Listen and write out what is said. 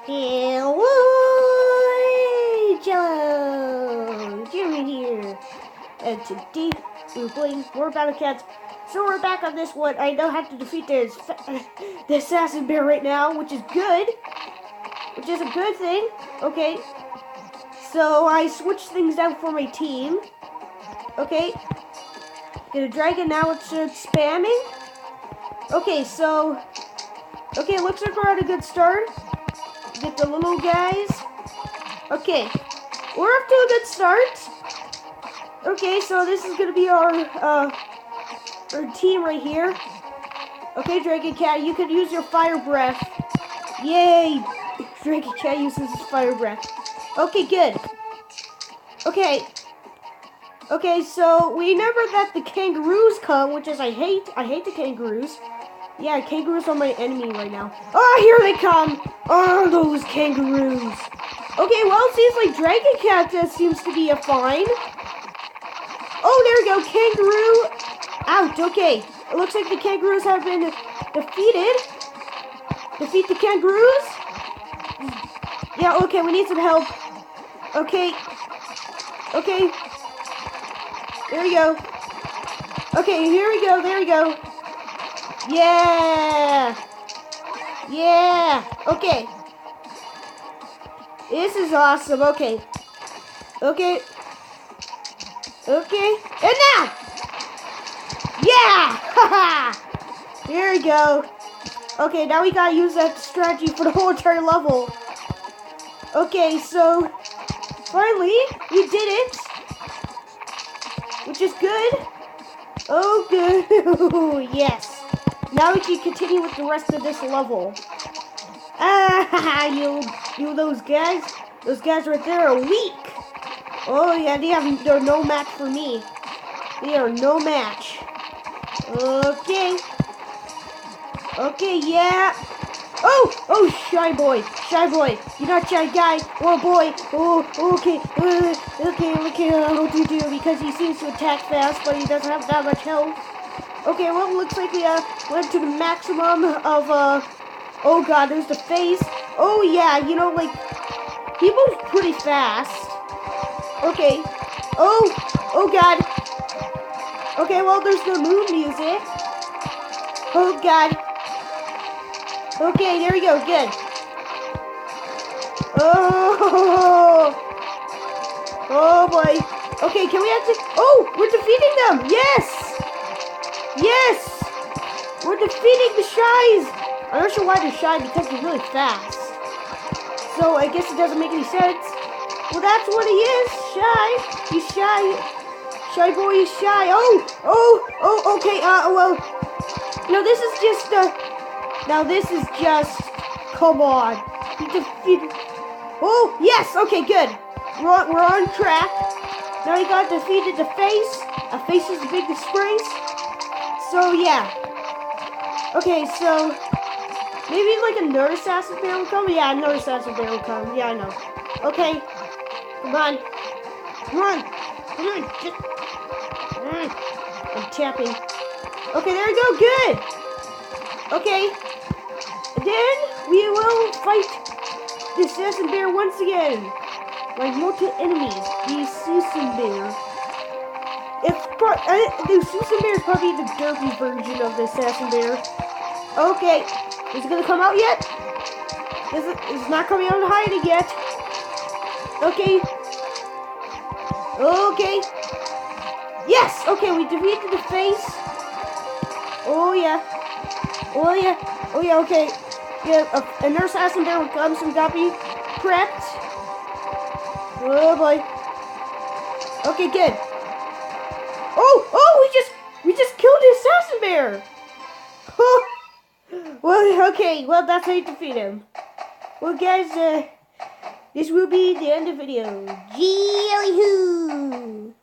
Hello, Jello! Jimmy here. And today we're playing more Battle Cats. So we're back on this one. I now have to defeat the assassin bear right now, which is good. Which is a good thing. Okay. So I switched things out for my team. Okay. Get a dragon now. It's spamming. Okay, so... Okay, it looks like we're at a good start. Get the little guys. Okay. We're off to a good start. Okay, so this is gonna be our team right here. Okay, Dragon Cat, you can use your fire breath. Yay! Dragon Cat uses his fire breath. Okay, good. Okay. Okay, so remember that the kangaroos come, which is I hate the kangaroos. Yeah, kangaroos are my enemy right now. Oh, here they come! Oh, those kangaroos. Okay, well, it seems like Dragon Cat seems to be a fine. Oh, there we go, kangaroo out. Okay, it looks like the kangaroos have been defeated. Defeat the kangaroos? Yeah, okay, we need some help. Okay. Okay. There we go. Okay, here we go, there we go. Yeah! Yeah! Okay. This is awesome, okay. Okay. Okay. And now! Yeah! Haha! There we go. Okay, now we gotta use that strategy for the whole entire level. Okay, so... Finally, we did it! Which is good. Oh, good. Yes. Now we can continue with the rest of this level. Ah, you those guys. Those guys right there are weak. Oh yeah, they're no match for me. They are no match. Okay. Okay, yeah. Oh, shy boy. You're not shy guy. Oh boy. Oh, okay. Okay. What do you do? Because he seems to attack fast, but he doesn't have that much health. Okay, well, it looks like we went to the maximum of, oh god, there's the face. Oh yeah, you know, like, he moves pretty fast. Okay. Oh god. Okay, well, there's the moon music. Oh god. Okay, there we go, good. Oh boy. Okay, can we actually, oh, we're defeating them, yes! Yes! We're defeating the shies! I'm not sure why they're shy, because they're really fast. So, I guess it doesn't make any sense. Well, that's what he is, shy. He's shy. Shy boy is shy. Oh, okay, well. No, this is just, come on. He defeated, oh, yes, okay, good. We're on track. Now he got defeated the face. A face is the biggest disgrace. So, yeah. Okay, so, maybe like another assassin bear will come? Yeah, another assassin bear will come. Yeah, I know. Okay. Come on. I'm tapping. Okay, there we go. Good. Okay. And then, we will fight the assassin bear once again. Like multiple enemies. The assassin bear. The assassin bear is probably the derpy version of the assassin bear. Okay, is it gonna come out yet? It's not coming out of hiding yet. Okay. Okay. Yes. Okay, we defeated the face. Oh yeah. Okay. Yeah, another assassin bear will come, so we gotta be prepped. Oh boy. Okay, good. Oh, we just killed the assassin bear. Well, okay, well, that's how you defeat him. Well, guys, this will be the end of the video. Jelly-hoo!